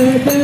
Hare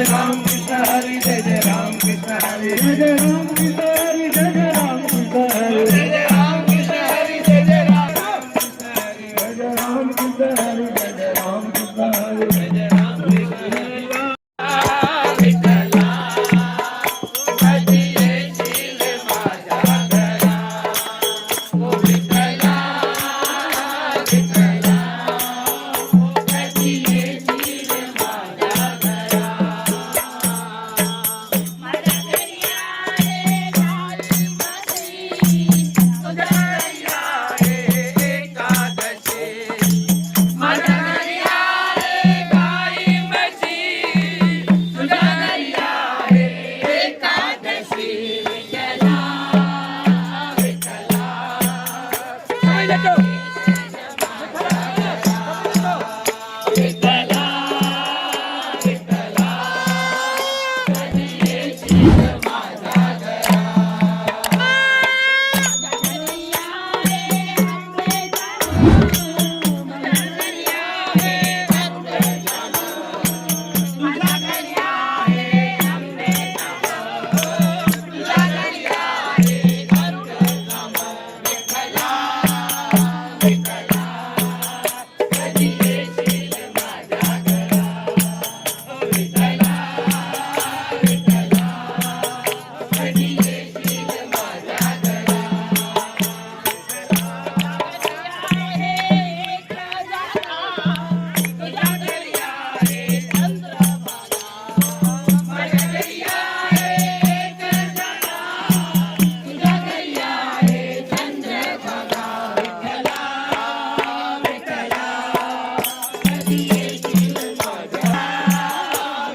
Ram Krishna Hari जय जय राम कृष्ण हरी जय जय राम कृष्ण हरी जय जय राम कृष्ण हरी जय जय राम कृष्ण हरी जय जय राम कृष्ण हरी जय जय राम कृष्ण हरी जय जय राम कृष्ण हरी जय जय राम कृष्ण हरी विठ्ठला कधी येशील माझ्या घरा ओ विठ्ठला विठ्ठला कधी येशील माझ्या घरा माझ्या घरी आहे काळी मासी तुझ्या घरी आहे एकादशी माझ्या घरी आहे काळी मासी तुझ्या घरी आहे एकादशी विठ्ठला विठ्ठला काय जातो विठ्ठला विठ्ठला कधी येशील माझ्या घरा माझ्या घरी आहे आंबे जाणू माझ्या घरी आहे आंबे जाणू माझ्या घरी आहे आंबे जाणू तुझ्या घरी आहे आंबे जाणू विठ्ठला विठ्ठला कधी येशील माझ्या घरा विठ्ठला विठ्ठला कधी येशील माझ्या घरा तुझ्या घरी आहे चंद्रभागा माझ्या घरी आहे एक जागा तुझ्या घरी आहे चंद्रभागा विठ्ठला विठ्ठला कधी येशील माझ्या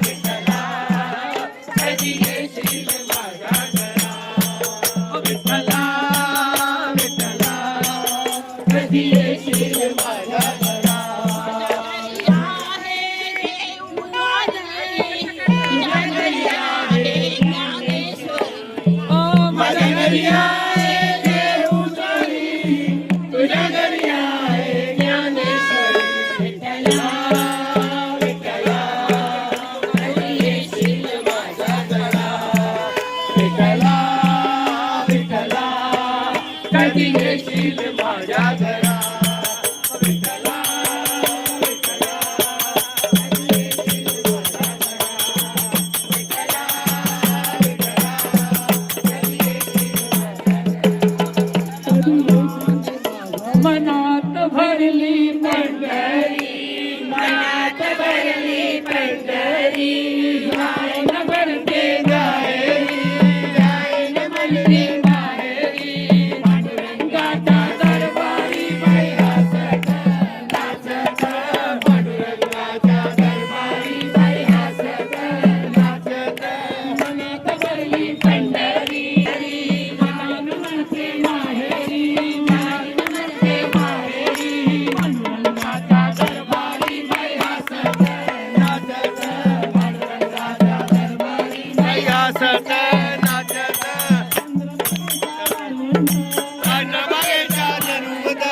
विठ्ठला कधी येशील माझ्या घरा विठ्ठला विठ्ठला कधी येशील माझ्या घरा तुझ्या घरी आहे ज्ञानेश्वरी माझ्या घरी आहे देवुश्वरी तुझ्या घरी आहे ज्ञानेश्वरी विठ्ठला विठ्ठला कधी येशील माझ्या घरा विठ्ठला विठ्ठला कधी येशील माझ्या घरा विठ्ठला विठ्ठला कधी येशील माझ्या घरा विठ्ठला विठ्ठला कधी येशील मनात भरली पंढरी मनात भरली पंढरी जायन भरते गायरी जायन भरते गायरी पांडुरंगाच्या दरबारी बाई हसत नाचत पांडुरंगाच्या दरबारी बाई हसत नाचत मनात भरली पंढरी मनात भरते माहेरी जायन भरते माहेरी पांडुरंगाच्या दरबारी बाई हसत नाचत पांडुरंगाच्या दरबारी बाई हसत नाचत अण्णाबाईच्या जन्मत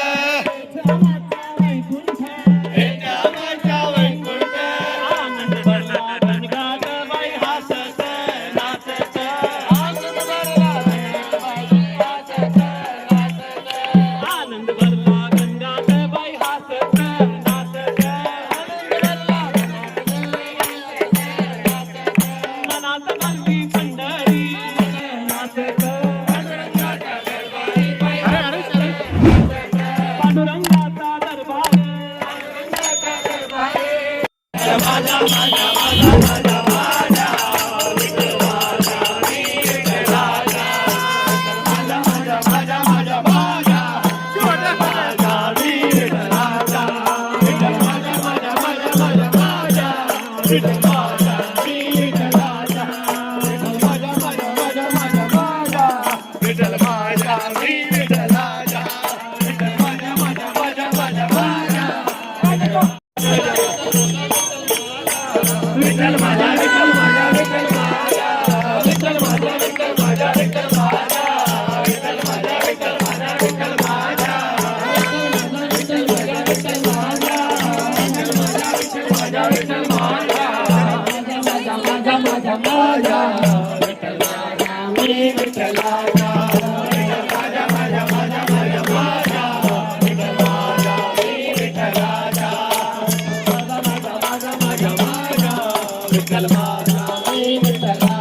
हेच्या माझ्या वैकुंठ आनंद भरला रंगात बाई हसत नाचत आनंद भरला बाई हसत नाचत आनंद भरला रंगात बाई हसत नाचत आनंद भरला मनात भरली पंढरी नाचत पांडुरंगाच्या दरबारी बाई हसत पांडुरंगाचा दरबार पांडुरंगाचा दरबार माझा माझा माझा माझा माझा विठ्ठल माझा विठ्ठलाचा माझा माझा माझा माझा माझा माझा विठ्ठलाचा विठ्ठल माझा माझा माझा माझा माझा विठ्ठल माझा विठ्ठलाचा विठ्ठल माझा माझा माझा माझा माझा विठ्ठल माझा विठ्ठलाचा विठ्ठल माझा माझा माझा माझा माझा विठ्ठल माझा विठ्ठल माझा विठ्ठल माझा विठ्ठल माझा विठ्ठल माझा विठ्ठल माझा विठ्ठल माझा विठ्ठल माझा विठ्ठल विठ्ठल माझा मी विठ्ठलाचा माझा माझा माझा माझा माझा विठ्ठल माझा मी विठ्ठलाचा माझा माझा माझा माझा माझा विठ्ठल माझा मी विठ्ठलाचा